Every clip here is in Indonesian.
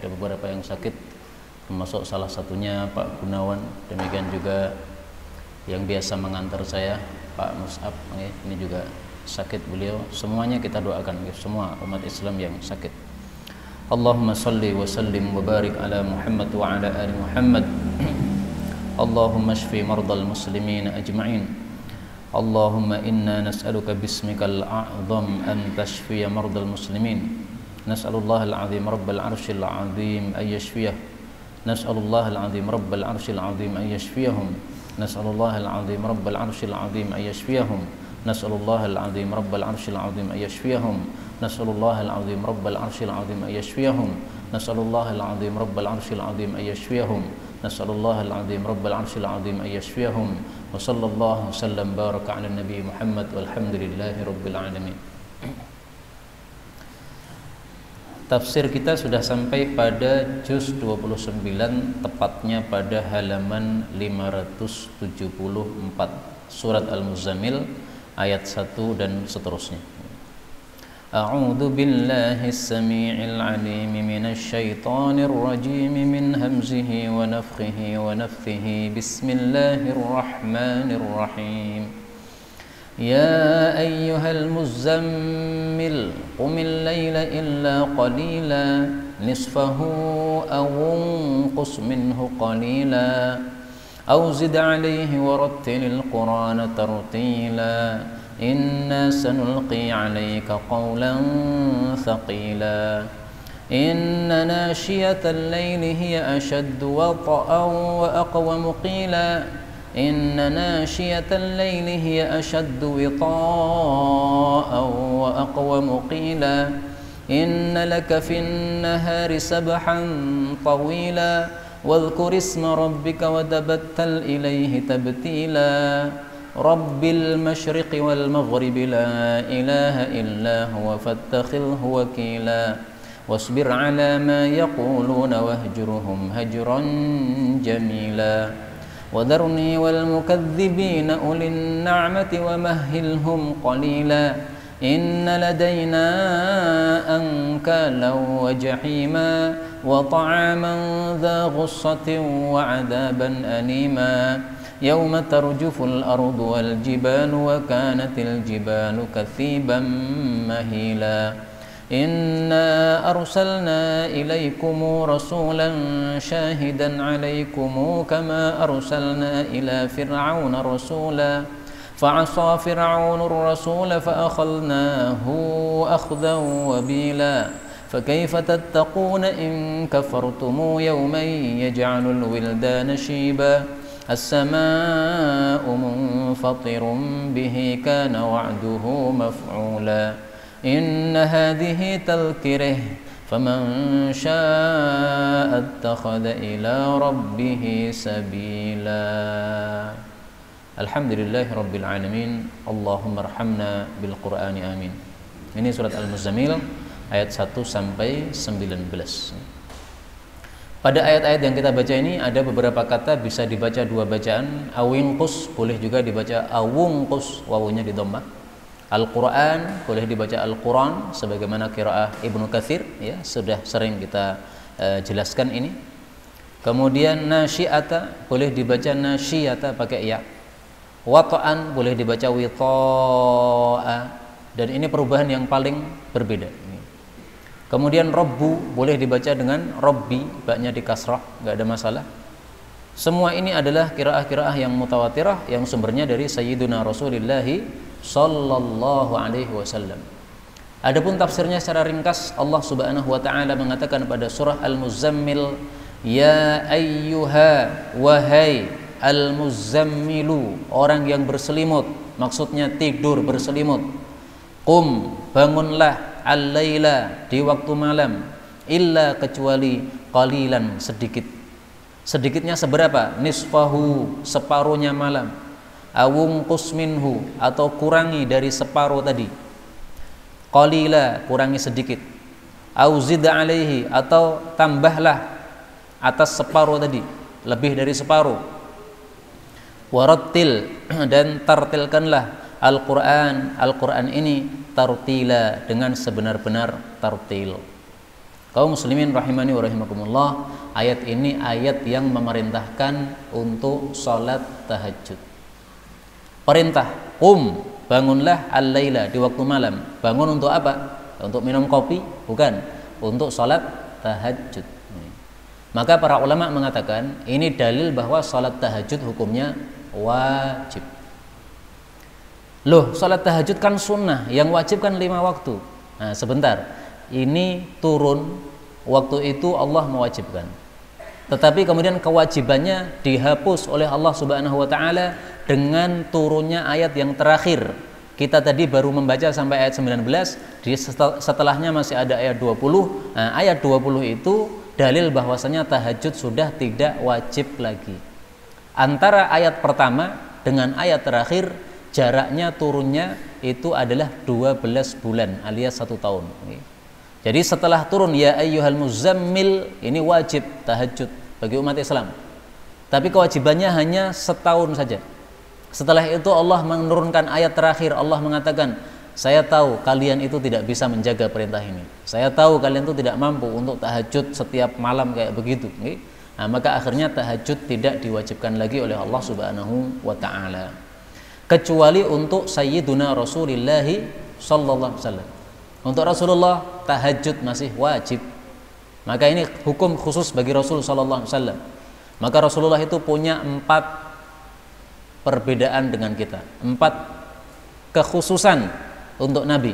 ada beberapa yang sakit, termasuk salah satunya Pak Gunawan, demikian juga yang biasa mengantar saya Pak Mus'ab, ini juga sakit beliau. Semuanya kita doakan, semua umat Islam yang sakit. Allahumma salli wa sallim wa barik ala Muhammad wa ala ali Muhammad. Allahumma shfi mardal muslimin ajma'in. Allahumma inna nas'aluka bismikal a'zam an tashfiya mardal muslimin. Nas'alullah al-azim rabbal arshil azim ay yashfiyah. Nas'alullah al-azim rabbal arshil azim ay yashfiyahum. Nas'alullah al-azim rabbal arshil azim ay yashfiyahum. Nas'alullah al-azim rabbal arshil azim ay yashfiyahum. Nas'alullah al-azim rabbal arshil azim ay yashfiyahum. Nas'alullah al-azim rabbal arshil azim ay yashfiyahum. Nas'alullah al-azim rabbal arshil azim ay yashfiyahum. Wa sallallahu sallam baraka ala nabi Muhammad walhamdulillahi rabbil alamin. Tafsir kita sudah sampai pada juz 29, tepatnya pada halaman 574 surat Al-Muzammil ayat 1 dan seterusnya. A'udzu billahi as-sami'il 'alim minasy syaithanir rajim min hamzihi wa nafthihi wa nafthihi. Bismillahirrahmanirrahim. Ya ayyuhal muzammil qumil laila illa qalila nisfahu aw unqus minhu qalila aw zid 'alayhi warattilil qur'ana tartila. Inna sanulqi 'alayka qawlan thaqila. Inna nashiyatal layli hiya ashaddu wata'an wa aqwamu qila. Inna nashiyatal layli hiya ashaddu wita'an wa aqwamu qila. Inna laka fin nahari sabhan tawila. Wadhkur isma rabbika wa tabattal ilayhi tabtila. Rabbil masyriqi wal maghribi la ilaha illa huwa fattakhilhu wakila. Wasbir ala ma yaquluna wahjurhum hajran jamila. Wadharni wal mukadzibina ulin na'mati wa mahhilhum qalila. Inna ladayna ankalan wa jahima wa ta'aman dha ghussatin wa 'adaban alima. Yawma tarjuful ardu wal jibalu wa kanatil jibalu kathiban mahila. Inna arsalna ilaykum rasulan shahidan alaykum kama arsalna ila fir'auna rasula fa'asa fir'aunu ar-rasula fa'akhadnahu akhdan wabila. فكيف تتقون إن كفرتم يوما يجعل الولدان شيبا. السماء منفطر به كان وعده مفعولا. إن هذه تذكرة فمن شاء اتخذ إلى ربه سبيلا. Alhamdulillah Rabbil Alamin. Allahumma arhamna bil Qur'ani amin. Ini surat Al-Muzammil ayat 1 sampai 19. Pada ayat-ayat yang kita baca ini ada beberapa kata bisa dibaca dua bacaan. Awinqus boleh juga dibaca awungqus, wawunya di dhammah. Al-Quran boleh dibaca Al-Quran sebagaimana qiraah Ibnu Katsir, ya sudah sering kita jelaskan ini. Kemudian nasyiata boleh dibaca nasyiyata pakai ya. Wata'an boleh dibaca wita'a, dan ini perubahan yang paling berbeda. Kemudian Rabbu boleh dibaca dengan Rabbi, baknya di kasrah, nggak ada masalah. Semua ini adalah qiraah-qiraah yang mutawatirah yang sumbernya dari Sayyiduna Rasulullah sallallahu alaihi wasallam. Adapun tafsirnya secara ringkas, Allah Subhanahu wa taala mengatakan pada surah Al-Muzammil, ya ayyuha, wahai al-muzammilu, orang yang berselimut, maksudnya tidur berselimut. Qum, bangunlah, al-laila, di waktu malam, illa, kecuali qalilan, sedikit. Sedikitnya seberapa? Nisfahu, separuhnya malam. Awungqus minhu, atau kurangi dari separuh tadi. Qalila, kurangi sedikit. Auzid alaihi, atau tambahlah atas separuh tadi, lebih dari separuh. Warattil, dan tartilkanlah Al-Quran, Al-Quran ini tartila, dengan sebenar-benar tartil. Kaum muslimin rahimani wa rahimakumullah, ayat ini ayat yang memerintahkan untuk salat tahajud. Perintah, bangunlah al-laila, di waktu malam. Bangun untuk apa? Untuk minum kopi? Bukan, untuk salat tahajud. Maka para ulama mengatakan ini dalil bahwa salat tahajud hukumnya wajib. Loh, salat tahajud kan sunnah, yang wajib kan 5 waktu. Nah, sebentar. Ini turun waktu itu Allah mewajibkan. Tetapi kemudian kewajibannya dihapus oleh Allah Subhanahu wa taala dengan turunnya ayat yang terakhir. Kita tadi baru membaca sampai ayat 19, setelahnya masih ada ayat 20. Nah, ayat 20 itu dalil bahwasanya tahajud sudah tidak wajib lagi. Antara ayat pertama dengan ayat terakhir jaraknya turunnya itu adalah 12 bulan alias 1 tahun. Jadi setelah turun ya ayyuhal muzammil, ini wajib tahajud bagi umat Islam. Tapi kewajibannya hanya setahun saja. Setelah itu Allah menurunkan ayat terakhir. Allah mengatakan, saya tahu kalian itu tidak bisa menjaga perintah ini. Saya tahu kalian itu tidak mampu untuk tahajud setiap malam kayak begitu. Nah, maka akhirnya tahajud tidak diwajibkan lagi oleh Allah Subhanahu wa taala. Kecuali untuk Sayyiduna Rasulullah sallallahu alaihi wasallam. Untuk Rasulullah tahajud masih wajib. Maka ini hukum khusus bagi Rasul sallallahu alaihi wasallam. Maka Rasulullah itu punya 4 perbedaan dengan kita. 4 kekhususan untuk Nabi.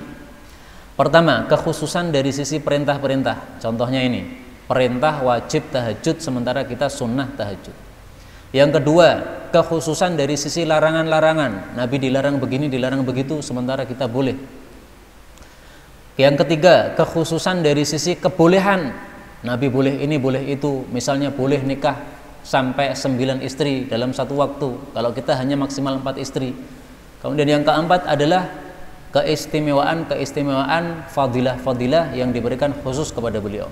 Pertama, kekhususan dari sisi perintah-perintah. Contohnya ini, perintah wajib tahajud sementara kita sunnah tahajud. Yang kedua, kekhususan dari sisi larangan-larangan. Nabi dilarang begini, dilarang begitu, sementara kita boleh. Yang ketiga, kekhususan dari sisi kebolehan. Nabi boleh ini, boleh itu. Misalnya boleh nikah sampai 9 istri dalam satu waktu, kalau kita hanya maksimal 4 istri. Kemudian yang keempat adalah keistimewaan fadilah yang diberikan khusus kepada beliau.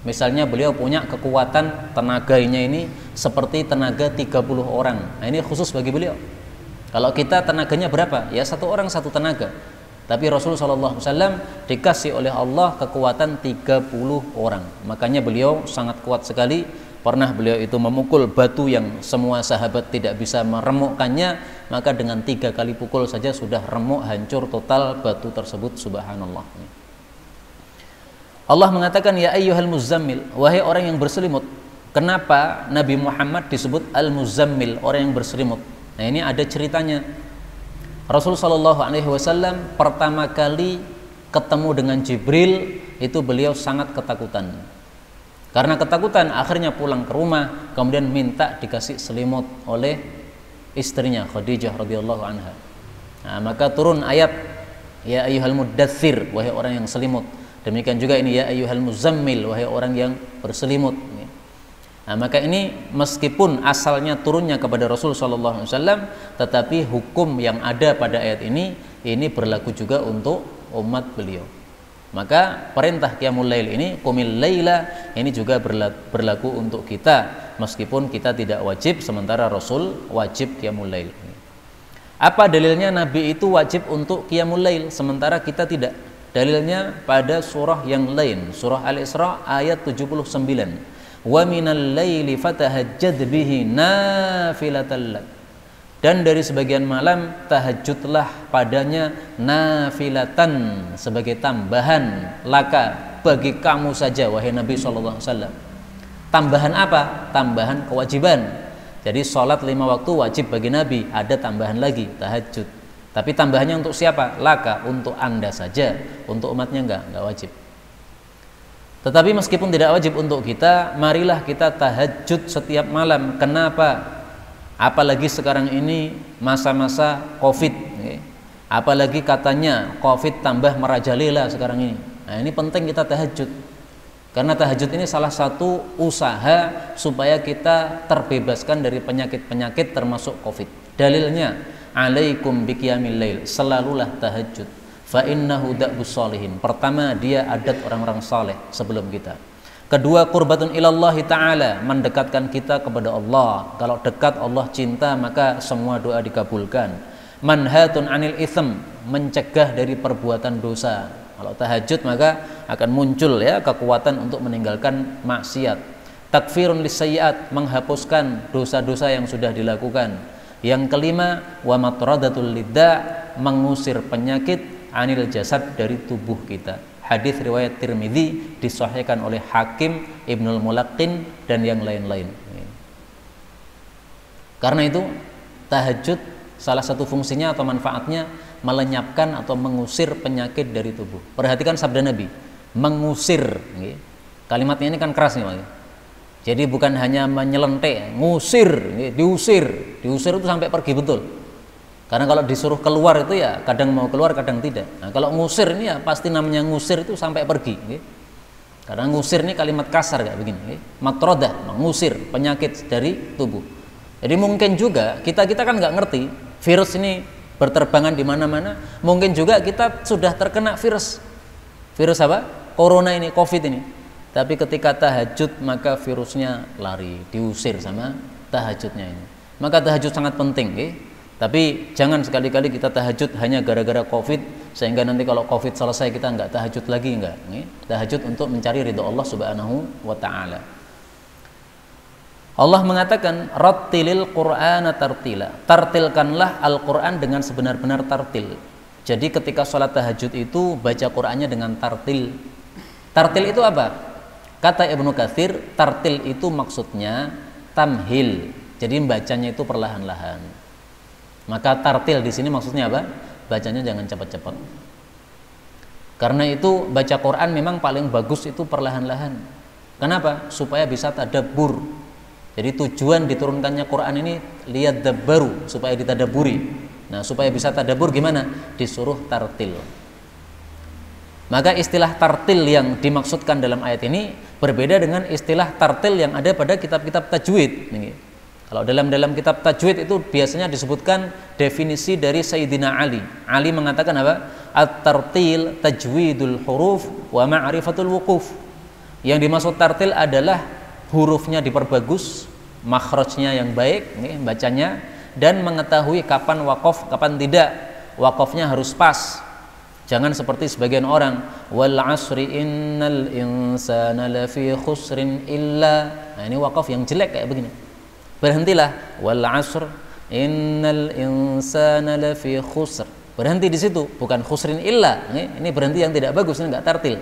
Misalnya beliau punya kekuatan tenaganya ini seperti tenaga 30 orang. Nah, ini khusus bagi beliau. Kalau kita tenaganya berapa? Ya 1 orang 1 tenaga. Tapi Rasulullah SAW dikasih oleh Allah kekuatan 30 orang. Makanya beliau sangat kuat sekali. Pernah beliau itu memukul batu yang semua sahabat tidak bisa meremukkannya, maka dengan 3 kali pukul saja sudah remuk, hancur total batu tersebut. Subhanallah. Allah mengatakan ya ayyuhal muzammil, wahai orang yang berselimut. Kenapa Nabi Muhammad disebut al-muzammil, orang yang berselimut? Nah, ini ada ceritanya. Rasul sallallahu alaihi wasallam pertama kali ketemu dengan Jibril itu beliau sangat ketakutan. Karena ketakutan akhirnya pulang ke rumah, kemudian minta dikasih selimut oleh istrinya Khadijah radhiyallahu anha. Nah, maka turun ayat ya ayyuhal muddatsir, wahai orang yang selimut. Demikian juga ini ya ayyuhal muzammil, wahai orang yang berselimut. Nah, maka ini meskipun asalnya turunnya kepada Rasul sallallahu alaihi wasallam, tetapi hukum yang ada pada ayat ini berlaku juga untuk umat beliau. Maka perintah qiyamul lail ini, qumil laila, ini juga berlaku untuk kita meskipun kita tidak wajib, sementara Rasul wajib qiyamul lail. Apa dalilnya Nabi itu wajib untuk qiyamul lail sementara kita tidak? Dalilnya pada surah yang lain, surah Al-Isra ayat 79. Wa minal laili fatahajjad bihi nafilatan lak. Dan dari sebagian malam tahajudlah padanya nafilatan, sebagai tambahan laka, bagi kamu saja wahai Nabi sallallahu alaihi wasallam. Tambahan apa? Tambahan kewajiban. Jadi salat 5 waktu wajib bagi Nabi, ada tambahan lagi tahajud. Tapi tambahannya untuk siapa? Laka, untuk Anda saja, untuk umatnya enggak wajib. Tetapi meskipun tidak wajib untuk kita, marilah kita tahajud setiap malam. Kenapa? Apalagi sekarang ini masa-masa Covid, apalagi katanya Covid tambah merajalela sekarang ini. Nah, ini penting kita tahajud, karena tahajud ini salah satu usaha supaya kita terbebaskan dari penyakit-penyakit termasuk Covid. Dalilnya, alaikum biqiyamil lail, selalulah tahajud. Fa innahu da'bus sholihin. Pertama, dia adat orang-orang saleh sebelum kita. Kedua, qurbatun ilallahi ta'ala, mendekatkan kita kepada Allah. Kalau dekat Allah cinta, maka semua doa dikabulkan. Manhatun anil itsm, mencegah dari perbuatan dosa. Kalau tahajud maka akan muncul ya kekuatan untuk meninggalkan maksiat. Takfirun lisayyiat, menghapuskan dosa-dosa yang sudah dilakukan. Yang kelima, wa matradatul lidda, mengusir penyakit anil jasad dari tubuh kita. Hadis riwayat Tirmidzi disahihkan oleh Hakim, Ibnul Mulaqqin dan yang lain-lain. Karena itu tahajud salah satu fungsinya atau manfaatnya melenyapkan atau mengusir penyakit dari tubuh. Perhatikan sabda Nabi, mengusir. Kalimatnya ini kan keras nih, jadi bukan hanya menyelentek, ngusir, diusir itu sampai pergi betul. Karena kalau disuruh keluar itu ya kadang mau keluar, kadang tidak. Nah, kalau ngusir ini ya pasti namanya ngusir itu sampai pergi. Karena ngusir ini kalimat kasar kayak begini. Matrodah, mengusir penyakit dari tubuh. Jadi mungkin juga kita kan nggak ngerti virus ini berterbangan di mana-mana. Mungkin juga kita sudah terkena virus apa? Corona ini, COVID ini. Tapi ketika tahajud maka virusnya lari, diusir sama tahajudnya ini. Maka tahajud sangat penting. Tapi jangan sekali-kali kita tahajud hanya gara-gara COVID sehingga nanti kalau COVID selesai kita nggak tahajud lagi, enggak. Tahajud untuk mencari ridho Allah Subhanahu wa taala. Allah mengatakan rattilil Qur'ana tartila. Tartilkanlah Al-Qur'an dengan sebenar-benar tartil. Jadi ketika sholat tahajud itu baca Qur'annya dengan tartil. Tartil itu apa? Kata Ibnu Katsir, tartil itu maksudnya tamhil. Jadi bacanya itu perlahan-lahan. Maka tartil di sini maksudnya apa? Bacanya jangan cepat-cepat. Karena itu baca Quran memang paling bagus itu perlahan-lahan. Kenapa? Supaya bisa tadabbur. Jadi tujuan diturunkannya Quran ini lihat dabbaru, supaya ditadaburi. Nah, supaya bisa tadabbur gimana? Disuruh tartil. Maka istilah tartil yang dimaksudkan dalam ayat ini berbeda dengan istilah tartil yang ada pada kitab-kitab tajwid. Kalau dalam kitab tajwid itu biasanya disebutkan definisi dari Sayyidina Ali. Ali mengatakan apa? At-tartil tajwidul huruf wa ma'rifatul wuquf. Yang dimaksud tartil adalah hurufnya diperbagus, makhrajnya yang baik, bacanya, dan mengetahui kapan waqaf, kapan tidak. Waqafnya harus pas. Jangan seperti sebagian orang, wal 'asri innal insana lafi khusrin illa. Nah, ini waqaf yang jelek kayak begini. Berhentilah, wal 'asr innal insana lafi khusr. Berhenti di situ, bukan khusrin illa. Ini berhenti yang tidak bagus, ini enggak tartil.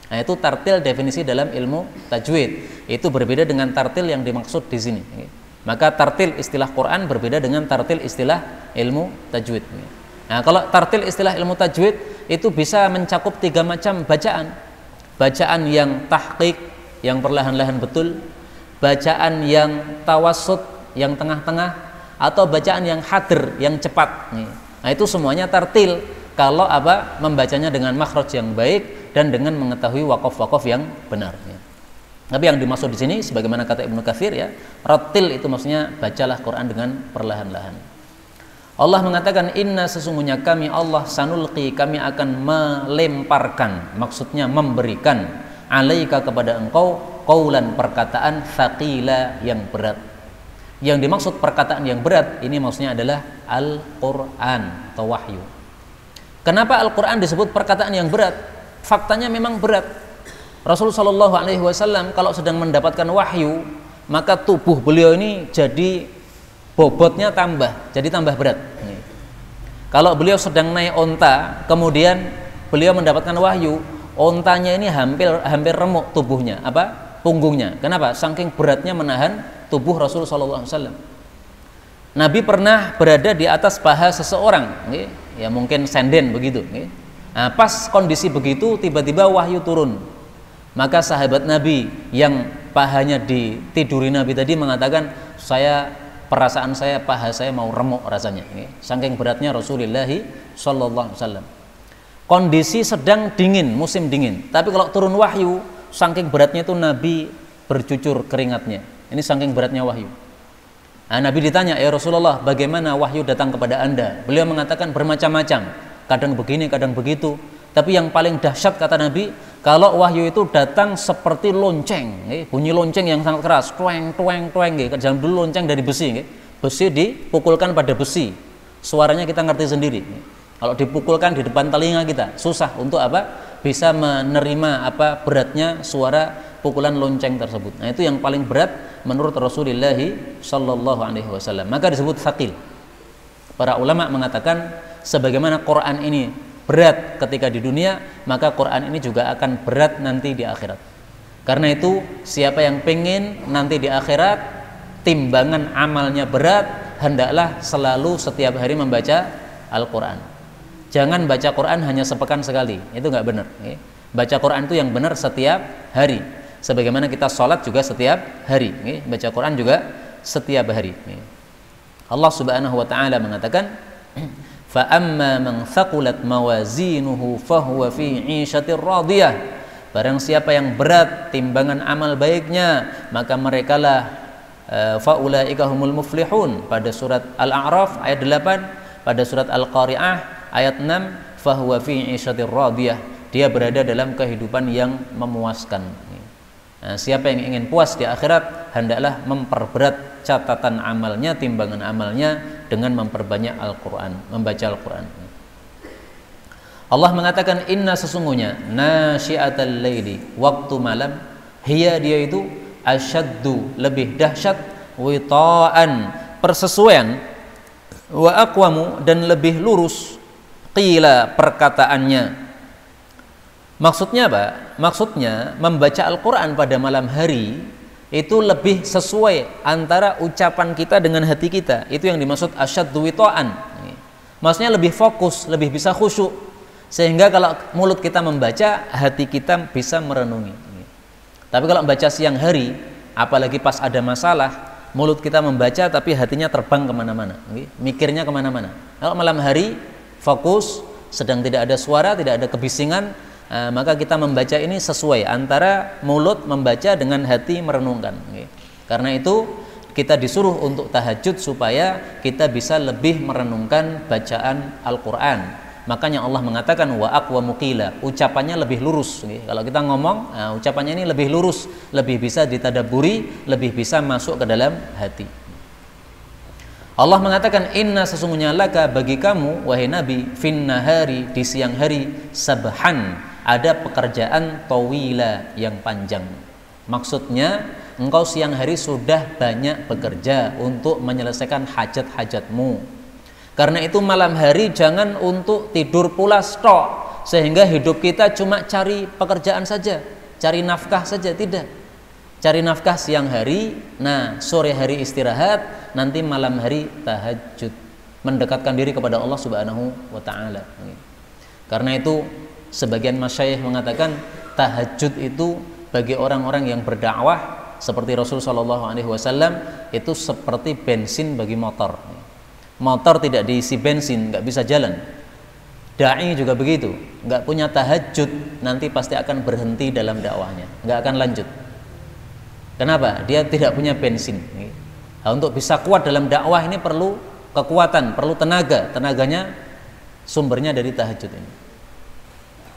Nah, itu tartil definisi dalam ilmu tajwid. Itu berbeda dengan tartil yang dimaksud di sini. Maka tartil istilah Quran berbeda dengan tartil istilah ilmu tajwid. Nah, kalau tartil istilah ilmu tajwid itu bisa mencakup 3 macam bacaan. Bacaan yang tahqiq, yang perlahan-lahan betul, bacaan yang tawassut, yang tengah-tengah, atau bacaan yang hadir, yang cepat. Nah, itu semuanya tartil. Kalau apa? Membacanya dengan makhraj yang baik dan dengan mengetahui waqaf-waqaf yang benar. Tapi yang dimaksud di sini sebagaimana kata Ibnu Katsir ya, rattil itu maksudnya bacalah Quran dengan perlahan-lahan. Allah mengatakan inna sesungguhnya kami Allah sanulqi kami akan melemparkan, maksudnya memberikan alaika kepada engkau qaulan perkataan tsaqila yang berat. Yang dimaksud perkataan yang berat ini maksudnya adalah Al-Qur'an atau wahyu. Kenapa Al-Qur'an disebut perkataan yang berat? Faktanya memang berat. Rasulullah Shallallahu Alaihi Wasallam kalau sedang mendapatkan wahyu, maka tubuh beliau ini jadi bobotnya tambah, jadi tambah berat. Kalau beliau sedang naik onta, kemudian beliau mendapatkan wahyu, ontanya ini hampir remuk tubuhnya, punggungnya. Kenapa? Saking beratnya menahan tubuh Rasulullah Shallallahu Alaihi Wasallam. Nabi pernah berada di atas paha seseorang, ya mungkin senden begitu. Nah, pas kondisi begitu tiba-tiba wahyu turun. Maka sahabat Nabi yang pahanya ditiduri Nabi tadi mengatakan, perasaan saya paha saya mau remuk rasanya. Saking beratnya Rasulullah Sallallahu Alaihi Wasallam. Kondisi sedang dingin, musim dingin. Tapi kalau turun wahyu, saking beratnya itu Nabi bercucur keringatnya. Ini saking beratnya wahyu. Nah, Nabi ditanya, ya Rasulullah, bagaimana wahyu datang kepada anda? Beliau mengatakan bermacam-macam. Kadang begini, kadang begitu. Tapi yang paling dahsyat kata Nabi, kalau wahyu itu datang seperti lonceng, bunyi lonceng yang sangat keras, tueng, tueng, tueng. Jangan dulu lonceng dari besi, besi dipukulkan pada besi, suaranya kita ngerti sendiri. Kalau dipukulkan di depan telinga kita, susah untuk apa? Bisa menerima apa beratnya suara pukulan lonceng tersebut. Nah, itu yang paling berat menurut Rasulullah sallallahu alaihi wasallam. Maka disebut thaqil. Para ulama mengatakan sebagaimana Quran ini berat ketika di dunia, maka Quran ini juga akan berat nanti di akhirat. Karena itu, siapa yang pengen nanti di akhirat timbangan amalnya berat, hendaklah selalu setiap hari membaca Al-Quran. Jangan baca Quran hanya sepekan sekali, itu nggak benar. Baca Quran itu yang benar setiap hari. Sebagaimana kita sholat juga setiap hari, baca Quran juga setiap hari. Allah Subhanahu Wa Taala mengatakan, fa amma man thaqulat mawazinuhu fahuwa fi 'ishatir radiyah. Barang siapa yang berat timbangan amal baiknya, maka merekalah faulaika humul muflihun. Pada surat Al-A'raf ayat 8, pada surat Al-Qari'ah ayat 6, fahuwa fi 'ishatir radiyah. Dia berada dalam kehidupan yang memuaskan. Nah, siapa yang ingin puas di akhirat, hendaklah memperberat catatan amalnya, timbangan amalnya dengan memperbanyak Al-Quran, membaca Al-Quran. Allah mengatakan, inna sesungguhnya nasyiatal laili, waktu malam, hiya dia itu asyaddu, lebih dahsyat, wita'an, persesuaian, wa aqwamu, dan lebih lurus, qila, perkataannya. Maksudnya apa? Maksudnya membaca Al-Quran pada malam hari itu lebih sesuai antara ucapan kita dengan hati kita. Itu yang dimaksud asyaddu wita'an. Maksudnya lebih fokus, lebih bisa khusyuk, sehingga kalau mulut kita membaca, hati kita bisa merenungi. Tapi kalau membaca siang hari, apalagi pas ada masalah, mulut kita membaca tapi hatinya terbang kemana-mana, mikirnya kemana-mana. Kalau malam hari fokus, sedang tidak ada suara, tidak ada kebisingan, maka kita membaca ini sesuai antara mulut membaca dengan hati merenungkan. Karena itu kita disuruh untuk tahajud supaya kita bisa lebih merenungkan bacaan Al-Quran. Makanya Allah mengatakan wa aqwamu qila, ucapannya lebih lurus. Kalau kita ngomong, ucapannya ini lebih lurus, lebih bisa ditadaburi, lebih bisa masuk ke dalam hati. Allah mengatakan, inna sesungguhnya laka, bagi kamu wahai Nabi, fin nahari, di siang hari, sabhan, ada pekerjaan tawila, yang panjang. Maksudnya engkau siang hari sudah banyak bekerja untuk menyelesaikan hajat-hajatmu. Karena itu malam hari jangan untuk tidur pulas tok, sehingga hidup kita cuma cari pekerjaan saja, cari nafkah saja, tidak. Cari nafkah siang hari, nah sore hari istirahat, nanti malam hari tahajud, mendekatkan diri kepada Allah Subhanahu wa Ta'ala. Karena itu sebagian masyayikh mengatakan tahajud itu bagi orang-orang yang berdakwah seperti Rasul Shallallahu Alaihi Wasallam itu seperti bensin bagi motor. Motor tidak diisi bensin, nggak bisa jalan. Dai juga begitu, nggak punya tahajud, nanti pasti akan berhenti dalam dakwahnya, nggak akan lanjut. Kenapa? Dia tidak punya bensin. Nah, untuk bisa kuat dalam dakwah ini perlu kekuatan, perlu tenaga. Tenaganya sumbernya dari tahajud ini.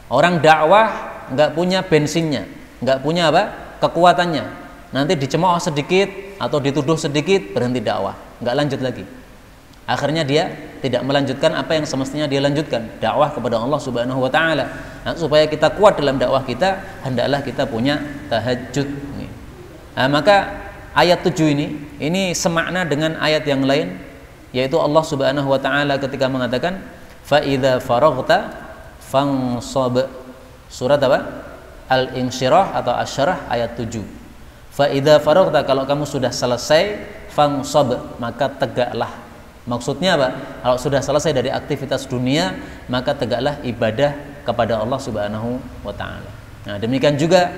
Orang dakwah nggak punya bensinnya, nggak punya apa? Kekuatannya. Nanti dicemooh sedikit atau dituduh sedikit, berhenti dakwah, nggak lanjut lagi. Akhirnya dia tidak melanjutkan apa yang semestinya dia lanjutkan, dakwah kepada Allah Subhanahu wa Ta'ala. Nah, supaya kita kuat dalam dakwah kita, hendaklah kita punya tahajud. Nah, maka ayat 7 ini semakna dengan ayat yang lain, yaitu Allah Subhanahu wa Ta'ala ketika mengatakan fa idza faraghta fansab. Surat apa? Al-Insyirah atau Asy-Syarah ayat 7. Fa idza faraghta, kalau kamu sudah selesai, fansab, maka tegaklah. Maksudnya apa? Kalau sudah selesai dari aktivitas dunia, maka tegaklah ibadah kepada Allah Subhanahu wa Ta'ala. Nah, demikian juga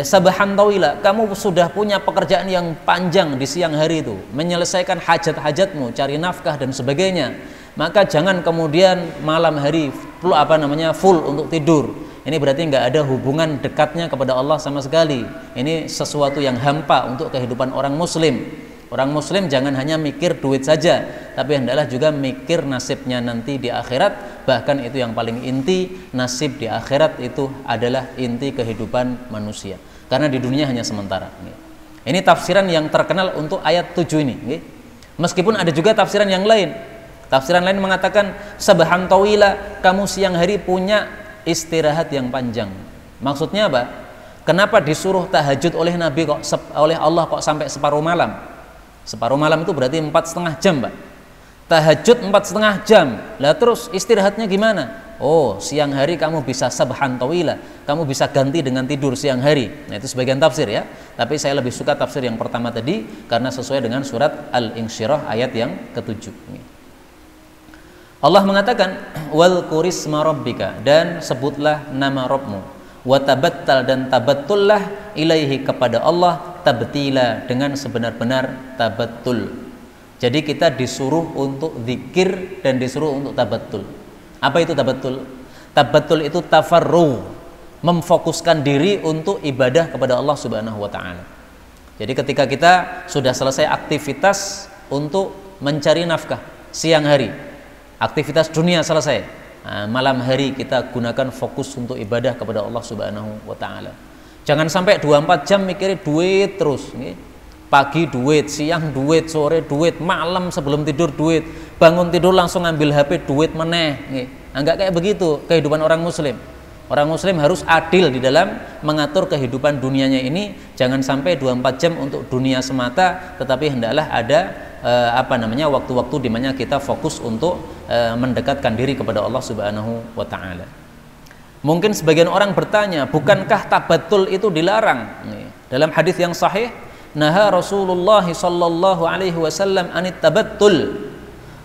sabhan tawila, kamu sudah punya pekerjaan yang panjang di siang hari itu, menyelesaikan hajat-hajatmu, cari nafkah dan sebagainya, maka jangan kemudian malam hari full untuk tidur. Ini berarti nggak ada hubungan dekatnya kepada Allah sama sekali. Ini sesuatu yang hampa untuk kehidupan orang muslim. Orang muslim jangan hanya mikir duit saja, tapi hendaklah juga mikir nasibnya nanti di akhirat. Bahkan itu yang paling inti, nasib di akhirat itu adalah inti kehidupan manusia. Karena di dunia hanya sementara. Ini tafsiran yang terkenal untuk ayat 7 ini. Meskipun ada juga tafsiran yang lain. Tafsiran lain mengatakan sabhan tawila, kamu siang hari punya istirahat yang panjang. Maksudnya apa? Kenapa disuruh tahajud oleh Nabi kok oleh Allah kok sampai separuh malam? Separuh malam itu berarti 4,5 jam, Pak. Tahajud 4,5 jam. Lah terus istirahatnya gimana? Oh, siang hari kamu bisa sabhan tawila, kamu bisa ganti dengan tidur siang hari. Nah, itu sebagian tafsir ya. Tapi saya lebih suka tafsir yang pertama tadi karena sesuai dengan surat Al-Insyirah ayat yang ke-7. Allah mengatakan wal kurisma rabbika, dan sebutlah nama Rabbmu, wa tabattal, dan tabattullah ilaihi, kepada Allah, tabtila, dengan sebenar-benar tabattul. Jadi kita disuruh untuk zikir dan disuruh untuk tabattul. Apa itu tabattul? Tabattul itu tafarruh, memfokuskan diri untuk ibadah kepada Allah Subhanahu wa taala. Jadi ketika kita sudah selesai aktivitas untuk mencari nafkah siang hari, aktivitas dunia selesai, nah, malam hari kita gunakan fokus untuk ibadah kepada Allah Subhanahu wa taala. Jangan sampai 24 jam mikirin duit terus, nih. Pagi duit, siang duit, sore duit, malam sebelum tidur duit, bangun tidur langsung ambil HP, duit meneh. Enggak kayak begitu kehidupan orang muslim. Orang muslim harus adil di dalam mengatur kehidupan dunianya ini. Jangan sampai 24 jam untuk dunia semata, tetapi hendaklah ada waktu-waktu di mana kita fokus untuk mendekatkan diri kepada Allah Subhanahu wa taala. Mungkin sebagian orang bertanya, bukankah tabattul itu dilarang? Dalam hadis yang sahih, naha Rasulullah sallallahu alaihi wasallam anit tabattul.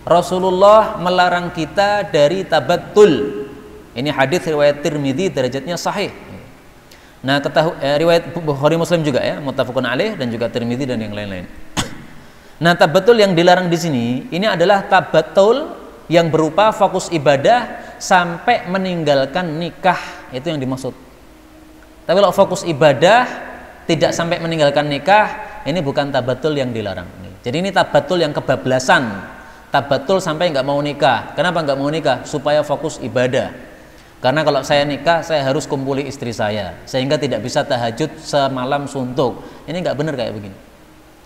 Rasulullah melarang kita dari tabattul. Ini hadis riwayat Tirmidzi, derajatnya sahih. Nah, riwayat Bukhari Muslim juga ya, muttafaqun alaih, dan juga Tirmidzi dan yang lain-lain. Nah, tabattul yang dilarang di sini ini adalah tabattul yang berupa fokus ibadah sampai meninggalkan nikah, itu yang dimaksud. Tapi kalau fokus ibadah tidak sampai meninggalkan nikah, ini bukan tabattul yang dilarang. Jadi ini tabattul yang kebablasan, tabattul sampai nggak mau nikah. Kenapa nggak mau nikah? Supaya fokus ibadah. Karena kalau saya nikah, saya harus kumpuli istri saya, sehingga tidak bisa tahajud semalam suntuk. Ini nggak benar kayak begini.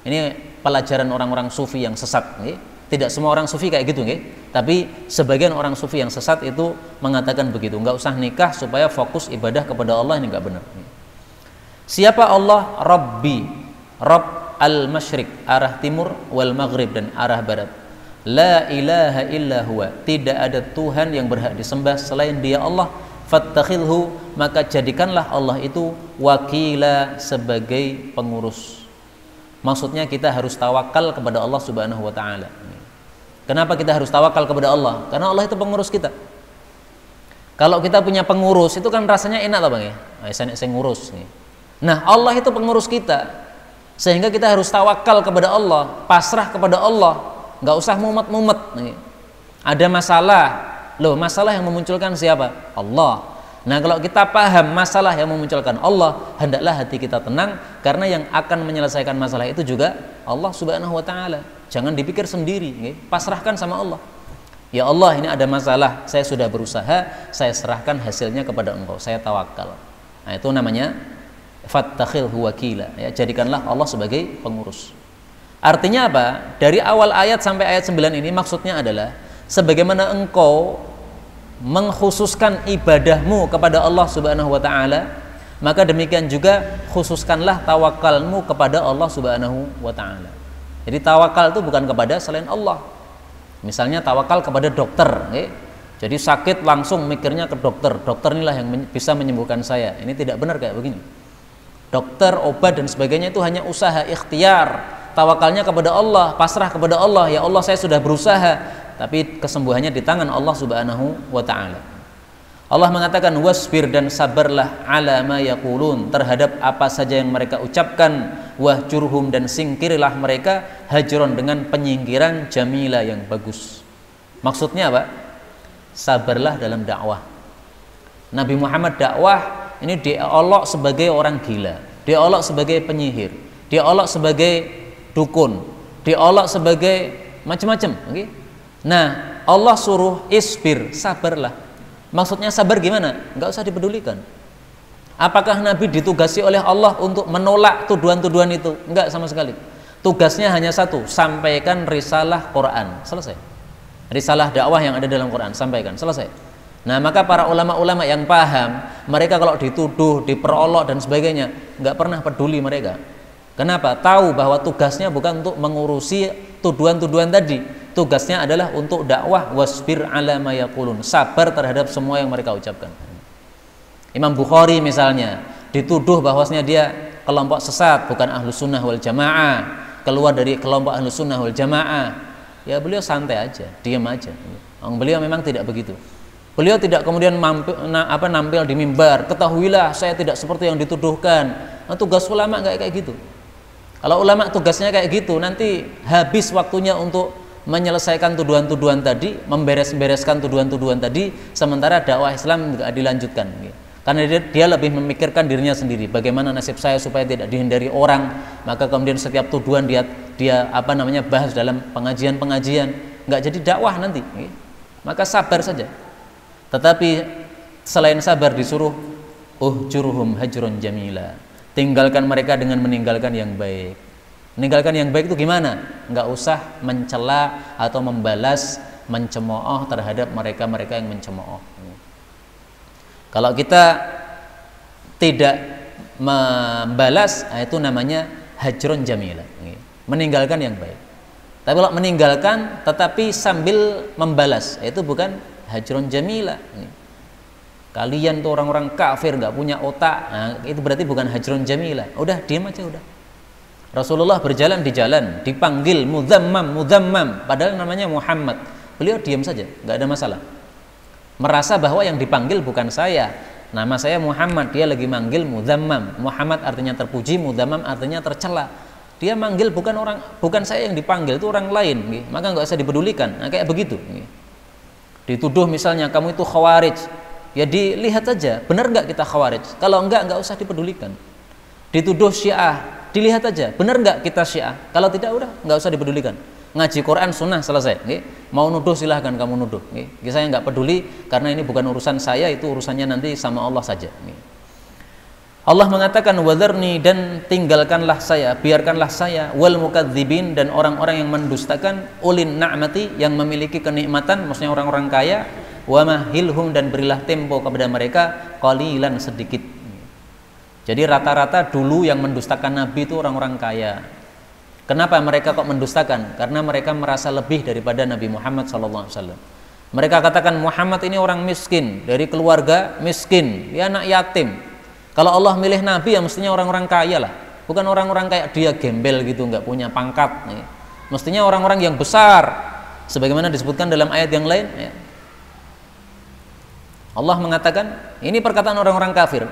Ini pelajaran orang-orang sufi yang sesat. Tidak semua orang sufi kayak gitu, tapi sebagian orang sufi yang sesat itu mengatakan begitu. Nggak usah nikah supaya fokus ibadah kepada Allah, ini nggak benar. Siapa Allah? Rabbi, Rabb al-Masyriq, arah timur, wal Maghrib, dan arah barat. La ilaha illa huwa, tidak ada Tuhan yang berhak disembah selain Dia Allah. Fattakhidhu, maka jadikanlah Allah itu wakila, sebagai pengurus. Maksudnya kita harus tawakal kepada Allah Subhanahu wa taala. Kenapa kita harus tawakal kepada Allah? Karena Allah itu pengurus kita. Kalau kita punya pengurus itu kan rasanya enak lah, Bang ya. Saya ngurus nih. Nah, Allah itu pengurus kita, sehingga kita harus tawakal kepada Allah, pasrah kepada Allah, nggak usah mumet-mumet. Ada masalah, loh, masalah yang memunculkan siapa? Allah. Nah, kalau kita paham masalah yang memunculkan Allah, hendaklah hati kita tenang, karena yang akan menyelesaikan masalah itu juga Allah Subhanahu wa taala. Jangan dipikir sendiri, pasrahkan sama Allah. Ya Allah, ini ada masalah, saya sudah berusaha, saya serahkan hasilnya kepada Engkau, saya tawakal. Nah, itu namanya fattakhilhu wakila, ya, jadikanlah Allah sebagai pengurus. Artinya apa? Dari awal ayat sampai ayat 9 ini maksudnya adalah sebagaimana engkau mengkhususkan ibadahmu kepada Allah Subhanahu wa taala, maka demikian juga khususkanlah tawakalmu kepada Allah Subhanahu wa taala. Jadi tawakal itu bukan kepada selain Allah. Misalnya tawakal kepada dokter, jadi sakit langsung mikirnya ke dokter, dokter inilah yang bisa menyembuhkan saya. Ini tidak benar kayak begini. Dokter, obat dan sebagainya itu hanya usaha ikhtiar. Tawakalnya kepada Allah, pasrah kepada Allah. Ya Allah, saya sudah berusaha, tapi kesembuhannya di tangan Allah Subhanahu wa taala. Allah mengatakan wasbir, dan sabarlah ala ma yaqulun, terhadap apa saja yang mereka ucapkan, wahjurhum, dan singkirilah mereka hajron, dengan penyingkiran jamila, yang bagus. Maksudnya apa? Sabarlah dalam dakwah. Nabi Muhammad dakwah ini diolok sebagai orang gila, diolok sebagai penyihir, diolok sebagai dukun, diolok sebagai macam-macam. Nah, Allah suruh isbir, sabarlah. Maksudnya sabar gimana? Enggak usah dipedulikan. Apakah Nabi ditugasi oleh Allah untuk menolak tuduhan-tuduhan itu? Enggak sama sekali. Tugasnya hanya satu, sampaikan risalah Quran. Selesai. risalah dakwah yang ada dalam Quran, sampaikan, selesai. Nah, maka para ulama-ulama yang paham, mereka kalau dituduh, diperolok dan sebagainya, nggak pernah peduli mereka. Kenapa? Tahu bahwa tugasnya bukan untuk mengurusi tuduhan-tuduhan tadi. Tugasnya adalah untuk dakwah, wasbir ala ma yaqulun, sabar terhadap semua yang mereka ucapkan. Imam Bukhari misalnya dituduh bahwasanya dia kelompok sesat, bukan ahlus sunnah wal jamaah, keluar dari kelompok ahlus sunnah wal jamaah. Ya beliau santai aja, diam aja. Beliau memang tidak begitu. Beliau tidak kemudian nampil di mimbar, ketahuilah saya tidak seperti yang dituduhkan. Nah, tugas ulama nggak kayak gitu. Kalau ulama tugasnya kayak gitu, nanti habis waktunya untuk menyelesaikan tuduhan-tuduhan tadi, memberes-bereskan tuduhan-tuduhan tadi, sementara dakwah Islam nggak dilanjutkan. Karena dia lebih memikirkan dirinya sendiri, bagaimana nasib saya supaya tidak dihindari orang, maka kemudian setiap tuduhan dia bahas dalam pengajian-pengajian, nggak jadi dakwah nanti. Maka sabar saja. Tetapi selain sabar disuruh uhjurhum hajrun jamila, tinggalkan mereka dengan meninggalkan yang baik. Meninggalkan yang baik itu gimana? Nggak usah mencela atau membalas, mencemooh terhadap mereka-mereka yang mencemooh. Kalau kita tidak membalas, itu namanya hajrun jamila, meninggalkan yang baik. Tapi kalau meninggalkan tetapi sambil membalas, itu bukan hajrun jamila. Kalian tuh orang-orang kafir, nggak punya otak, nah, itu berarti bukan hajrun jamila. Udah diam aja udah. Rasulullah berjalan di jalan, dipanggil mudzammam, padahal namanya Muhammad. Beliau diam saja, nggak ada masalah. Merasa bahwa yang dipanggil bukan saya, nama saya Muhammad, dia lagi manggil mudzammam. Muhammad artinya terpuji, mudzammam artinya tercela. Dia manggil bukan saya yang dipanggil, itu orang lain, maka nggak usah dipedulikan. Nah, kayak begitu. Dituduh misalnya kamu itu khawarij, ya dilihat aja, benar nggak kita khawarij? Kalau nggak usah dipedulikan. Dituduh Syiah, dilihat aja, benar nggak kita Syiah? Kalau tidak, udah nggak usah dipedulikan. Ngaji Quran sunnah selesai. Mau nuduh silahkan kamu nuduh. Saya nggak peduli karena ini bukan urusan saya, itu urusannya nanti sama Allah saja. Allah mengatakan wadharni, dan tinggalkanlah saya, biarkanlah saya, wal mukadzibin, dan orang-orang yang mendustakan, ulin na'mati, yang memiliki kenikmatan, maksudnya orang-orang kaya, wa mahilhum, dan berilah tempo kepada mereka, qalilan, sedikit. Jadi rata-rata dulu yang mendustakan Nabi itu orang-orang kaya. Kenapa mereka kok mendustakan? Karena mereka merasa lebih daripada Nabi Muhammad SAW. Mereka katakan Muhammad ini orang miskin, dari keluarga miskin, dia anak yatim. Kalau Allah milih Nabi ya mestinya orang-orang kaya lah, bukan orang-orang kayak dia gembel gitu, nggak punya pangkat. Mestinya orang-orang yang besar, sebagaimana disebutkan dalam ayat yang lain. Allah mengatakan, ini perkataan orang-orang kafir,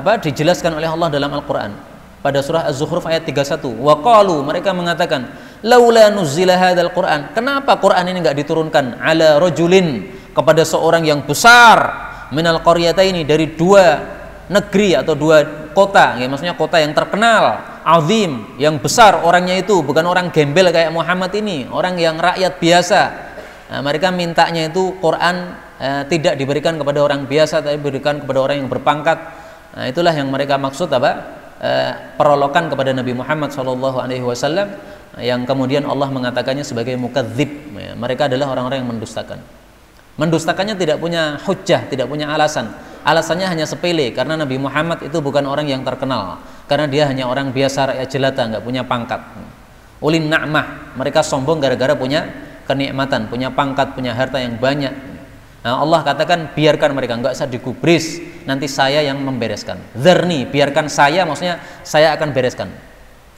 dijelaskan oleh Allah dalam Al-Quran. Pada surah Az-Zukhruf ayat 31, wa qalu, mereka mengatakan, laula nuzila hadzal Qur'an, kenapa Quran ini enggak diturunkan ala rajulin, kepada seorang yang besar, minal qaryataini, dari dua negeri atau dua kota, ya, maksudnya kota yang terkenal, azim, yang besar orangnya itu, bukan orang gembel kayak Muhammad ini, orang yang rakyat biasa. Nah, mereka mintanya itu Quran tidak diberikan kepada orang biasa, tapi diberikan kepada orang yang berpangkat. Nah, itulah yang mereka maksud perolokan kepada Nabi Muhammad SAW, yang kemudian Allah mengatakannya sebagai mukadzib. Mereka adalah orang-orang yang mendustakan. Mendustakannya tidak punya hujjah, tidak punya alasan. Alasannya hanya sepele, karena Nabi Muhammad itu bukan orang yang terkenal, karena dia hanya orang biasa, rakyat jelata, nggak punya pangkat. Ulin na'mah, mereka sombong gara-gara punya kenikmatan, punya pangkat, punya harta yang banyak. Nah, Allah katakan biarkan mereka, nggak usah digubris, nanti saya yang membereskan. Dzarni, biarkan saya, maksudnya saya akan bereskan.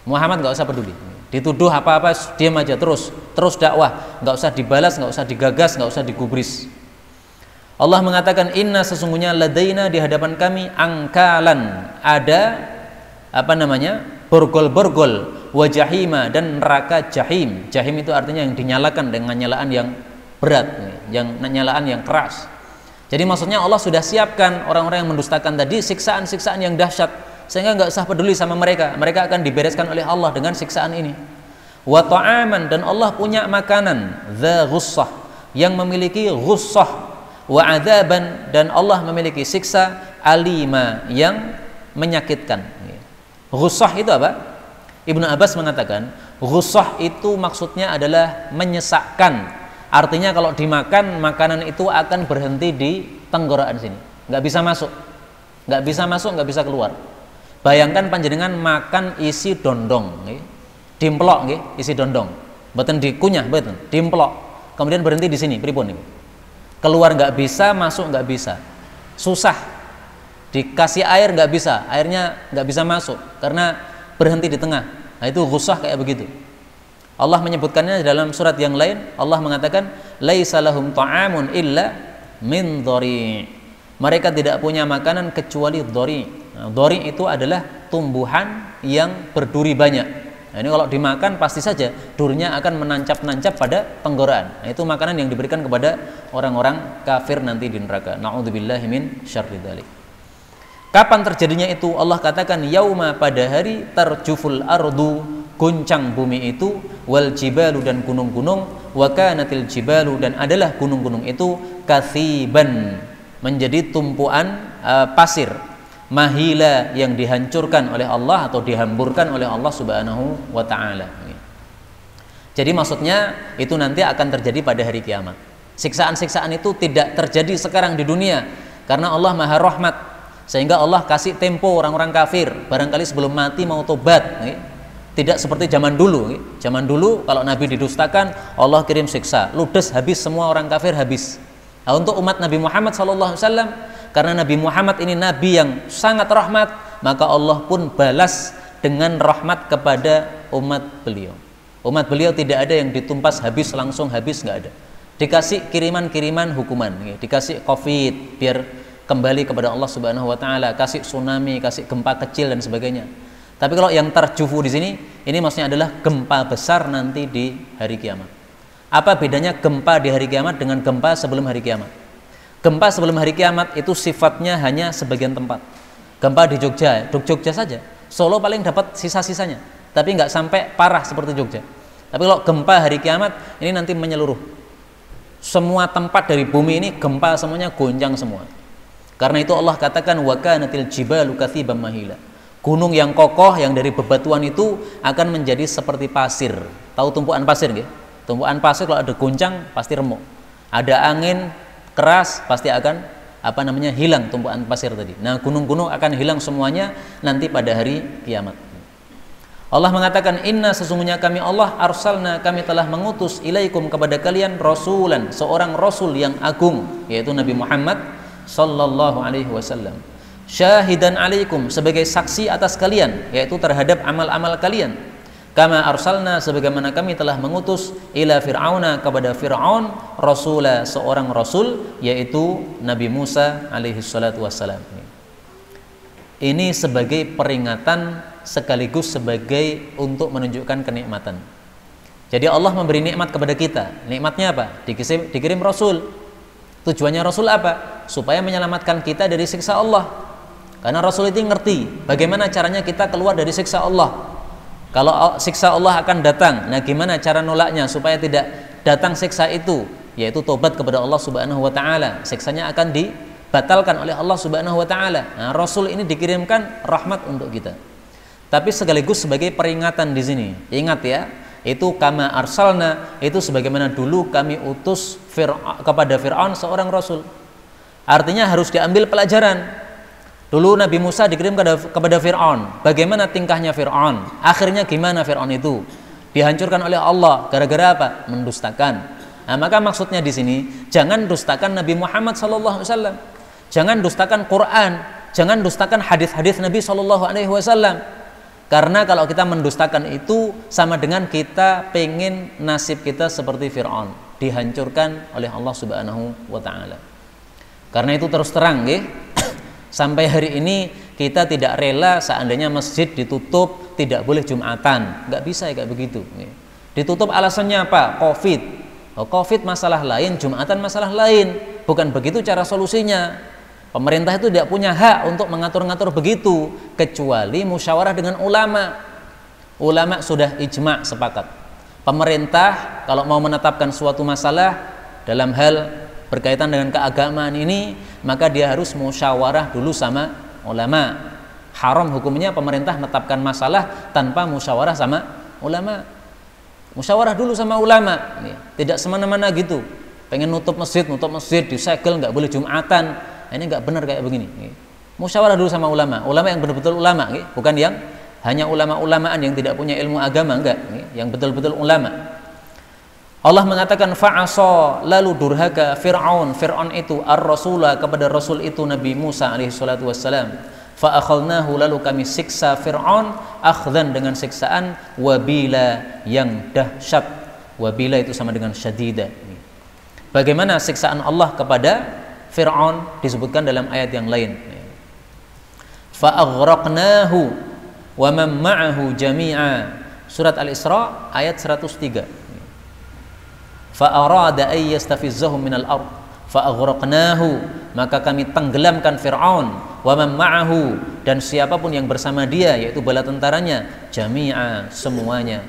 Muhammad nggak usah peduli, dituduh apa-apa diam aja, terus dakwah, nggak usah dibalas, nggak usah digagas, nggak usah digubris. Allah mengatakan inna, sesungguhnya ladaina, di hadapan kami, angkalan, ada borgol-borgol, wajahima, dan neraka jahim. Jahim itu artinya yang dinyalakan dengan nyalaan yang berat, yang nyalaan yang keras. Jadi maksudnya Allah sudah siapkan orang-orang yang mendustakan tadi siksaan-siksaan yang dahsyat, sehingga nggak usah peduli sama mereka. Mereka akan dibereskan oleh Allah dengan siksaan ini. Wa ta'aman, dan Allah punya makanan dza ghussah, yang memiliki ghussah. Wa adzaban, dan Allah memiliki siksa alima, yang menyakitkan. Ghussah itu apa? Ibnu Abbas mengatakan ghussah itu maksudnya adalah menyesakkan, Artinya kalau dimakan, makanan itu akan berhenti di tenggorokan sini, nggak bisa masuk, nggak bisa masuk, nggak bisa keluar. Bayangkan panjenengan makan isi dondong, dimplok, isi dondong, mboten dikunyah, mboten dimplok, kemudian berhenti di sini, pripun nih? Keluar nggak bisa, masuk nggak bisa, susah. Dikasih air nggak bisa, airnya nggak bisa masuk karena berhenti di tengah. Nah itu ghusah kayak begitu. Allah menyebutkannya dalam surat yang lain. Allah mengatakan laisa lahum ta'amun illa min dhari'. Mereka tidak punya makanan kecuali dhari'. Nah, dhari' itu adalah tumbuhan yang berduri banyak. Nah, ini kalau dimakan pasti saja durinya akan menancap-nancap pada tenggorokan. Nah, itu makanan yang diberikan kepada orang-orang kafir nanti di neraka. Na'udzubillahi min syarri dzalik. Kapan terjadinya itu? Allah katakan yauma, pada hari tarjuful ardu, guncang bumi itu, wal jibalu, dan gunung-gunung, wa kanatil jibalu, dan adalah gunung-gunung itu kathiban, menjadi tumpuan pasir, mahila, yang dihancurkan oleh Allah atau dihamburkan oleh Allah Subhanahu wa taala. Jadi maksudnya itu nanti akan terjadi pada hari kiamat. Siksaan-siksaan itu tidak terjadi sekarang di dunia karena Allah Maha Rahmat, sehingga Allah kasih tempo orang-orang kafir barangkali sebelum mati mau tobat. Tidak seperti zaman dulu. Zaman dulu kalau Nabi didustakan, Allah kirim siksa, ludes habis semua orang kafir habis. Nah, untuk umat Nabi Muhammad SAW, karena Nabi Muhammad ini Nabi yang sangat rahmat, maka Allah pun balas dengan rahmat kepada umat beliau. Umat beliau tidak ada yang ditumpas habis, langsung habis, nggak ada. Dikasih kiriman-kiriman hukuman, dikasih COVID biar kembali kepada Allah Subhanahu wa taala, kasih tsunami, kasih gempa kecil dan sebagainya. Tapi kalau yang tarjufu di sini, ini maksudnya adalah gempa besar nanti di hari kiamat. Apa bedanya gempa di hari kiamat dengan gempa sebelum hari kiamat? Gempa sebelum hari kiamat itu sifatnya hanya sebagian tempat. Gempa di Jogja saja. Solo paling dapat sisa-sisanya, tapi nggak sampai parah seperti Jogja. Tapi kalau gempa hari kiamat, ini nanti menyeluruh. Semua tempat dari bumi ini gempa semuanya, goncang semua. Karena itu Allah katakan wa kanatil jibalu katsiban mahila. Gunung yang kokoh yang dari bebatuan itu akan menjadi seperti pasir. Tahu tumpuan pasir nggih? Tumpuan pasir kalau ada goncang pasti remuk. Ada angin keras pasti akan hilang tumpuan pasir tadi. Nah, gunung-gunung akan hilang semuanya nanti pada hari kiamat. Allah mengatakan inna, sesungguhnya kami Allah arsalna, kami telah mengutus ilaikum, kepada kalian, rasulan, seorang rasul yang agung, yaitu Nabi Muhammad sallallahu alaihi wasallam, syahidan alaikum, sebagai saksi atas kalian, yaitu terhadap amal-amal kalian, kama arsalna, sebagaimana kami telah mengutus, ila fir'auna, kepada Fir'aun, rasula, seorang rasul, yaitu Nabi Musa alaihi salatu wassalam. Ini sebagai peringatan sekaligus sebagai untuk menunjukkan kenikmatan. Jadi Allah memberi nikmat kepada kita. Nikmatnya apa? Dikirim rasul. Tujuannya rasul apa? Supaya menyelamatkan kita dari siksa Allah. Karena rasul itu ngerti bagaimana caranya kita keluar dari siksa Allah. Kalau siksa Allah akan datang, nah gimana cara nolaknya supaya tidak datang siksa itu? Yaitu tobat kepada Allah Subhanahu wa taala. Siksanya akan dibatalkan oleh Allah Subhanahu wa taala. Nah, rasul ini dikirimkan rahmat untuk kita. Tapi sekaligus sebagai peringatan di sini. Ingat ya, itu kama arsalna, itu sebagaimana dulu kami utus kepada Fir'aun seorang rasul. Artinya harus diambil pelajaran. Dulu Nabi Musa dikirim kepada Fir'aun. Bagaimana tingkahnya Fir'aun? Akhirnya gimana Fir'aun itu? Dihancurkan oleh Allah. Gara-gara apa? Mendustakan. Nah, maka maksudnya di sini, jangan dustakan Nabi Muhammad SAW. Jangan dustakan Quran. Jangan dustakan hadis-hadis Nabi SAW. Karena kalau kita mendustakan itu sama dengan kita pengen nasib kita seperti Fir'aun, dihancurkan oleh Allah Subhanahu wa taala. Karena itu terus terang sampai hari ini kita tidak rela seandainya masjid ditutup, tidak boleh Jumatan. Nggak bisa ya kayak begitu. Ditutup alasannya apa? Covid. Covid masalah lain, Jumatan masalah lain. Bukan begitu cara solusinya. Pemerintah itu tidak punya hak untuk mengatur-ngatur begitu, kecuali musyawarah dengan ulama. Ulama sudah ijma' sepakat. Pemerintah kalau mau menetapkan suatu masalah dalam hal berkaitan dengan keagamaan ini, maka dia harus musyawarah dulu sama ulama. Haram hukumnya pemerintah menetapkan masalah tanpa musyawarah sama ulama. Musyawarah dulu sama ulama, tidak semena-mena gitu. Pengen nutup masjid disegel, nggak boleh Jumatan. Nah, ini nggak benar kayak begini. Musyawarah dulu sama ulama yang betul-betul ulama, bukan yang hanya ulama-ulamaan yang tidak punya ilmu agama, enggak, yang betul-betul ulama. Allah mengatakan fa'asa, lalu durhaka Fir'aun itu ar-rasula, kepada Rasul itu Nabi Musa alaihi salatu wassalam. Fa'akhalnahu, lalu kami siksa Fir'aun akhdan, dengan siksaan wabila, yang dahsyat. Wabila itu sama dengan syadida. Bagaimana siksaan Allah kepada Fir'aun disebutkan dalam ayat yang lain. Fa'aghraqnahu wa man ma'ahu jami'a, surat Al-Isra ayat 103. Fa'arada ay yastafizzahum minal ard fa'aghraqnahu, maka kami tenggelamkan Fir'aun, wa man ma'ahu, dan siapapun yang bersama dia, yaitu bala tentaranya, jami'a, semuanya.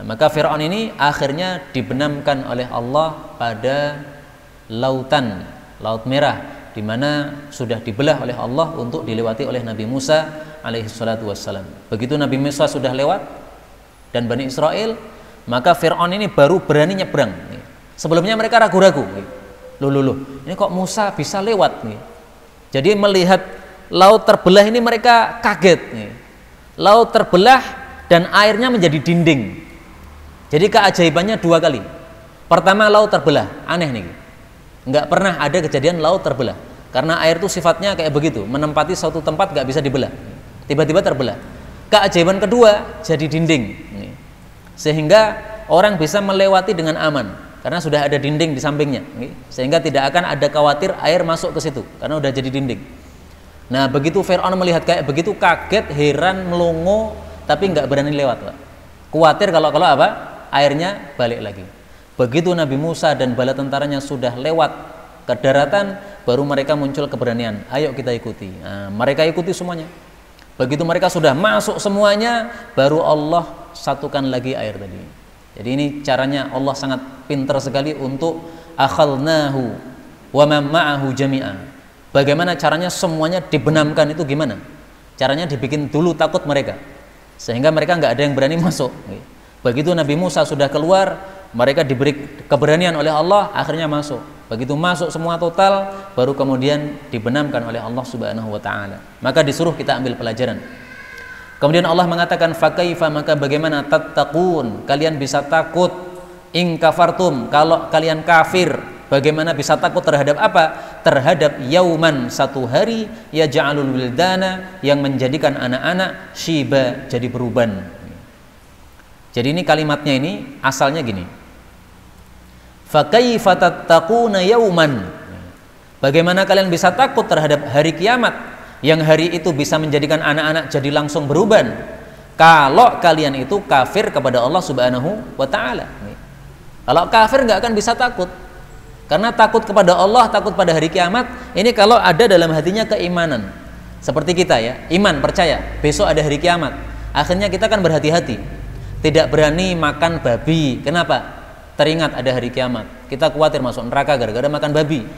Maka Fir'aun ini akhirnya dibenamkan oleh Allah pada lautan, Laut Merah, di mana sudah dibelah oleh Allah untuk dilewati oleh Nabi Musa alaihi salatu wassalam. Begitu Nabi Musa sudah lewat dan Bani Israel, maka Fir'aun ini baru berani nyebrang. Sebelumnya mereka ragu-ragu. Loh, ini kok Musa bisa lewat nih? Jadi melihat laut terbelah ini mereka kaget nih. Laut terbelah dan airnya menjadi dinding. Jadi keajaibannya dua kali. Pertama, laut terbelah, aneh nih. Nggak pernah ada kejadian laut terbelah. Karena air itu sifatnya kayak begitu, menempati suatu tempat nggak bisa dibelah. Tiba-tiba terbelah. Keajaiban kedua, jadi dinding. Sehingga orang bisa melewati dengan aman. Karena sudah ada dinding di sampingnya, sehingga tidak akan ada khawatir air masuk ke situ, karena udah jadi dinding. Nah, begitu Fir'aun melihat kayak begitu, kaget, heran, melongo, tapi nggak berani lewat, Pak. Khawatir kalau apa? Airnya balik lagi. Begitu Nabi Musa dan bala tentaranya sudah lewat ke daratan, baru mereka muncul keberanian. Ayo kita ikuti. Nah, mereka ikuti semuanya. Begitu mereka sudah masuk semuanya, baru Allah satukan lagi air tadi. Jadi ini caranya Allah sangat pintar sekali untuk akhalnahu wa man ma'ahu jami'a. Bagaimana caranya semuanya dibenamkan itu gimana? Caranya dibikin dulu takut mereka, sehingga mereka nggak ada yang berani masuk. Begitu Nabi Musa sudah keluar, mereka diberi keberanian oleh Allah, akhirnya masuk. Begitu masuk semua total, baru kemudian dibenamkan oleh Allah Subhanahu wa taala. Maka disuruh kita ambil pelajaran. Kemudian Allah mengatakan fakaifa, maka bagaimana, tattaqun, kalian bisa takut, in kafartum, kalau kalian kafir, bagaimana bisa takut terhadap apa? Terhadap yauman, satu hari, yaj'alul wildana, yang menjadikan anak-anak syiba, jadi beruban. Jadi ini kalimatnya ini asalnya gini. Fakaifa tattaquna yauman, bagaimana kalian bisa takut terhadap hari kiamat, yang hari itu bisa menjadikan anak-anak jadi langsung beruban, kalau kalian itu kafir kepada Allah Subhanahu wa ta'ala. Kalau kafir nggak akan bisa takut, karena takut kepada Allah, takut pada hari kiamat, ini kalau ada dalam hatinya keimanan. Seperti kita ya, iman, percaya besok ada hari kiamat, akhirnya kita kan berhati-hati, tidak berani makan babi. Kenapa? Teringat ada hari kiamat, kita khawatir masuk neraka gara-gara makan babi.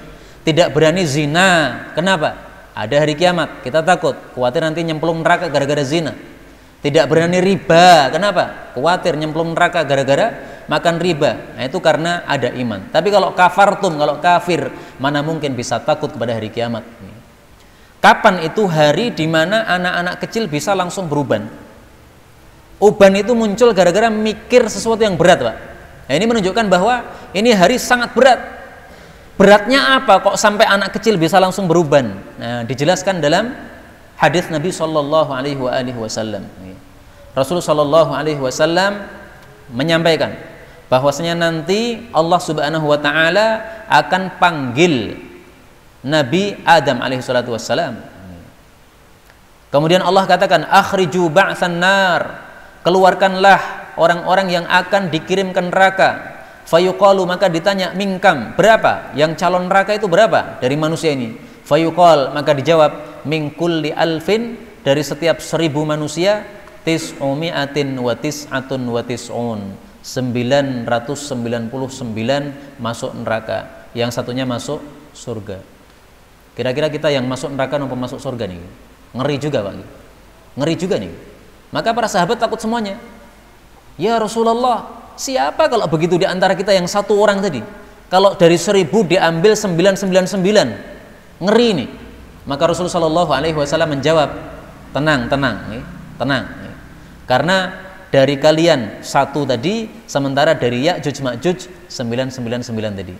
Tidak berani zina. Kenapa? Ada hari kiamat, kita takut, khawatir nanti nyemplung neraka gara-gara zina. Tidak berani riba. Kenapa? Khawatir nyemplung neraka gara-gara makan riba. Nah, itu karena ada iman. Tapi kalau kafartum, kalau kafir, mana mungkin bisa takut kepada hari kiamat? Kapan itu hari di mana anak-anak kecil bisa langsung beruban? Uban itu muncul gara-gara mikir sesuatu yang berat, Pak. Nah, ini menunjukkan bahwa ini hari sangat berat. Beratnya apa kok sampai anak kecil bisa langsung beruban? Nah, dijelaskan dalam hadis Nabi Shallallahu Alaihi Wasallam. Rasulullah Shallallahu Alaihi Wasallam menyampaikan bahwasanya nanti Allah Subhanahu Wa Taala akan panggil Nabi Adam Alaihi Wasallam. Kemudian Allah katakan, akhriju ba'tsan nar, keluarkanlah orang-orang yang akan dikirim ke neraka. Fayuqalu, maka ditanya, mingkam, berapa? Yang calon neraka itu berapa dari manusia ini? Fayuqal, maka dijawab, min kulli alfin, dari setiap 1000 manusia, tis'umi'atin wa tis'atun wa tis'un, 999 masuk neraka, yang satunya masuk surga. Kira-kira kita yang masuk neraka atau masuk surga nih? Ngeri juga, Pak. Ngeri juga nih. Maka para sahabat takut semuanya. Ya Rasulullah, siapa kalau begitu di antara kita yang satu orang tadi? Kalau dari 1000 diambil 999, ngeri nih. Maka Rasulullah Shallallahu Alaihi Wasallam menjawab, tenang, karena dari kalian satu tadi, sementara dari Ya'juj Ma'juj 999 tadi.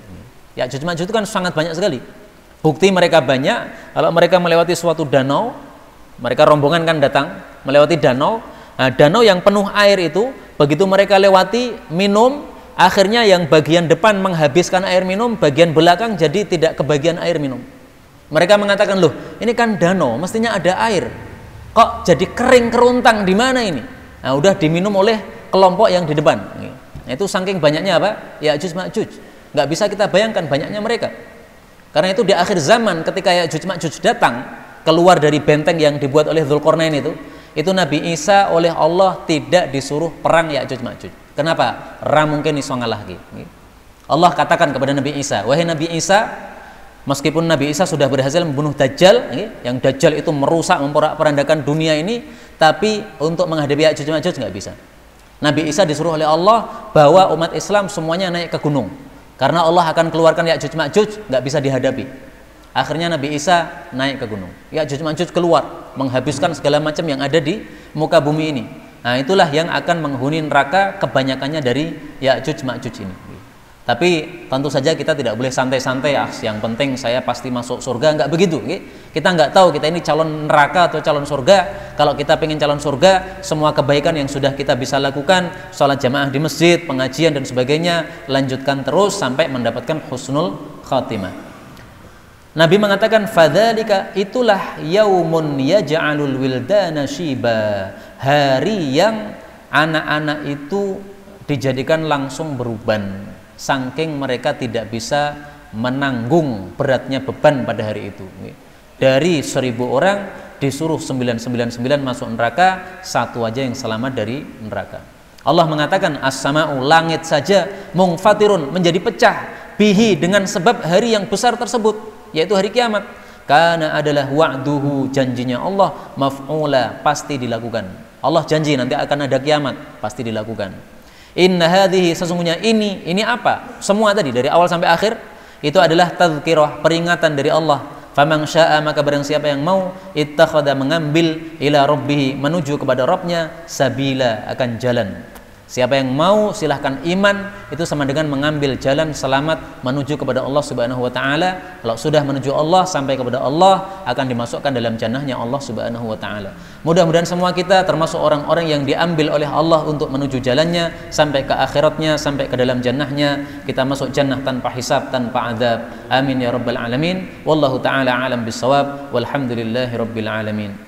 Ya'juj Ma'juj itu kan sangat banyak sekali. Bukti mereka banyak. Kalau mereka melewati suatu danau, mereka rombongan kan datang melewati danau. Nah, danau yang penuh air itu, begitu mereka lewati, minum, akhirnya yang bagian depan menghabiskan air minum, bagian belakang jadi tidak kebagian air minum. Mereka mengatakan, loh, ini kan danau, mestinya ada air, kok jadi kering keruntang, di mana ini? Nah, udah diminum oleh kelompok yang di depan. Nah, itu saking banyaknya apa? Ya'juj Ma'juj. Nggak bisa kita bayangkan banyaknya mereka. Karena itu di akhir zaman ketika Ya'juj Ma'juj datang keluar dari benteng yang dibuat oleh Dzulqarnain itu Nabi Isa oleh Allah tidak disuruh perang Ya'juj Ma'juj. Kenapa? Ra mungkin iso ngalah lagi. Allah katakan kepada Nabi Isa, wahai Nabi Isa, meskipun Nabi Isa sudah berhasil membunuh Dajjal, yang Dajjal itu merusak, memporak-porandakan dunia ini, tapi untuk menghadapi Ya'juj Ma'juj nggak bisa. Nabi Isa disuruh oleh Allah bahwa umat Islam semuanya naik ke gunung, karena Allah akan keluarkan Ya'juj Ma'juj, nggak bisa dihadapi. Akhirnya Nabi Isa naik ke gunung. Ya'juj Ma'juj keluar, menghabiskan segala macam yang ada di muka bumi ini. Nah, itulah yang akan menghuni neraka, kebanyakannya dari Ya'juj Ma'juj ini. Tapi tentu saja kita tidak boleh santai-santai, yang penting saya pasti masuk surga, nggak begitu. Kita nggak tahu kita ini calon neraka atau calon surga. Kalau kita pengen calon surga, semua kebaikan yang sudah kita bisa lakukan, sholat jamaah di masjid, pengajian dan sebagainya, lanjutkan terus sampai mendapatkan husnul khatimah. Nabi mengatakan, fadzalika, itulah yaumun yaj'alul wildana syiba, hari yang anak-anak itu dijadikan langsung beruban, saking mereka tidak bisa menanggung beratnya beban pada hari itu. Dari 1000 orang disuruh 999 masuk neraka, satu aja yang selamat dari neraka. Allah mengatakan, as-sama'u, langit saja, mungfatirun, menjadi pecah, bihi, dengan sebab hari yang besar tersebut, yaitu hari kiamat. Karena adalah wa'duhu, janjinya Allah, maf'ula, pasti dilakukan. Allah janji nanti akan ada kiamat, pasti dilakukan. Inna hadhihi, sesungguhnya ini apa? Semua tadi dari awal sampai akhir itu adalah tadzkirah, peringatan dari Allah. Faman syaa, maka barang siapa yang mau, ittakhadha, mengambil, ila rabbih, menuju kepada Rabbnya, sabila, akan jalan. Siapa yang mau silahkan iman, itu sama dengan mengambil jalan selamat menuju kepada Allah Subhanahu wa taala. Kalau sudah menuju Allah, sampai kepada Allah, akan dimasukkan dalam jannahnya Allah Subhanahu wa taala. Mudah-mudahan semua kita termasuk orang-orang yang diambil oleh Allah untuk menuju jalannya sampai ke akhiratnya, sampai ke dalam jannahnya. Kita masuk jannah tanpa hisab, tanpa azab. Amin ya rabbal alamin. Wallahu taala alam bissawab. Walhamdulillahi rabbil alamin.